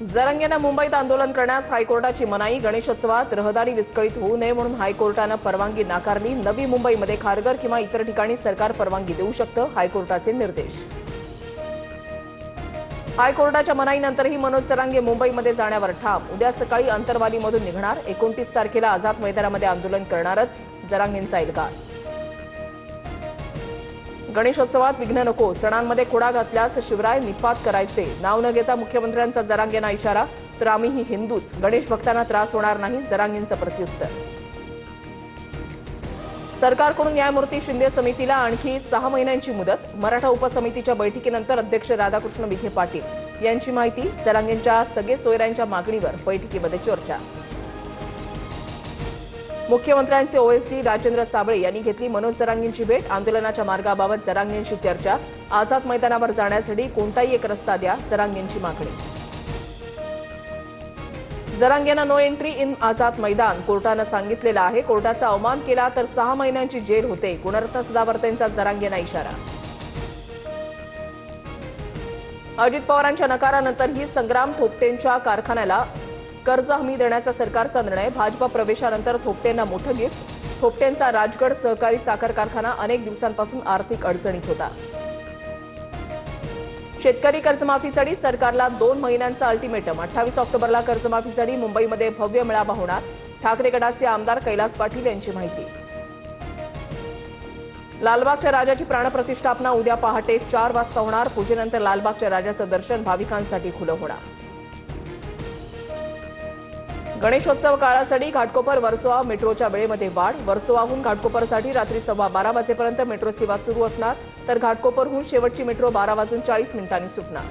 जरांगेनं मुंबईत आंदोलन करण्यास हायकोर्टाची मनाई। गणेशोत्सवात रहदारी विस्कळीत होऊ नये म्हणून हायकोर्टानं परवानगी नाकारली। नवी मुंबईमध्ये खारघर किंवा इतर ठिकाणी सरकार परवानगी देऊ शकतं, हायकोर्टाचे निर्देश। हायकोर्टाच्या मनाईनंतरही मनोज जरांगे मुंबईमध्ये जाण्यावर ठाम। उद्या सकाळी अंतरवालीमधून निघणार। 29 तारखेला आझाद मैदानामध्ये आंदोलन करणारच, जरांगेंचा इल्गार। गणेशोत्सवात विघ्न नको, सणांमध्ये खोडा घातल्यास शिवराय निपात करायचे। नाव न घेता मुख्यमंत्र्यांचा जरांगेंना इशारा। तर आम्हीही हिंदूच, गणेश भक्तांना त्रास होणार नाही, जरांगेंचं प्रत्युत्तर। सरकारकडून न्यायमूर्ती शिंदे समितीला आणखी 6 महिन्यांची मुदत। मराठा उपसमितीच्या बैठकीनंतर अध्यक्ष राधाकृष्ण विखे पाटील यांची माहिती। जरांगेंच्या सगळे सोयऱ्यांच्या मागणीवर बैठकीमध्ये चर्चा। मुख्यमंत्र्यांचे ओएसडी राजेंद्र साबळे यांनी घेतली मनोज जरांगेंची भेट। आंदोलनाच्या मार्गाबाबत जरांगेंशी चर्चा। आझाद मैदानावर जाण्यासाठी कोणताही एक रस्ता द्या, जरांगेंची मागणी। जरांगेंना no entry in Azad Maidan कोर्टानं सांगितलेलं आहे। कोर्टाचा अवमान केला तर 6 महिन्यांची जेल होते। गुणरत्न सदावर्तेंचा जरांगेंना इशारा। अजित पवारांच्या नकारानंतरही संग्राम थोपटेंच्या कारखान्याला कर्ज हमी देण्याचा सरकारचा निर्णय। भाजपा प्रवेशानंतर थोपटेंना मोठं गिफ्ट। थोपटेंचा राजगड सहकारी साखर कारखाना अनेक दिवसांपासून आर्थिक अडचणीत होता। शेतकरी कर्जमाफीसाठी सरकारला 2 महिन्यांचा अल्टिमेटम। 28 ऑक्टोबरला कर्जमाफीसाठी मुंबईमध्ये भव्य मेळावा होणार। ठाकरे गटाचे आमदार कैलास पाटील यांची माहिती। लालबागच्या राजाची प्राणप्रतिष्ठापना उद्या पहाटे 4 वाजता होणार। पूजेनंतर लालबागच्या राजाचं दर्शन भाविकांसाठी खुलं होणार। गणेशोत्सव काळासाठी घाटकोपर वर्सोवा मेट्रोच्या वेळेमध्ये वाढ। वर्सोवाहून घाटकोपरसाठी रात्री 12:15 वाजेपर्यंत मेट्रो सेवा सुरू असणार, तर घाटकोपरहून शेवटची मेट्रो 12:40 सुटणार।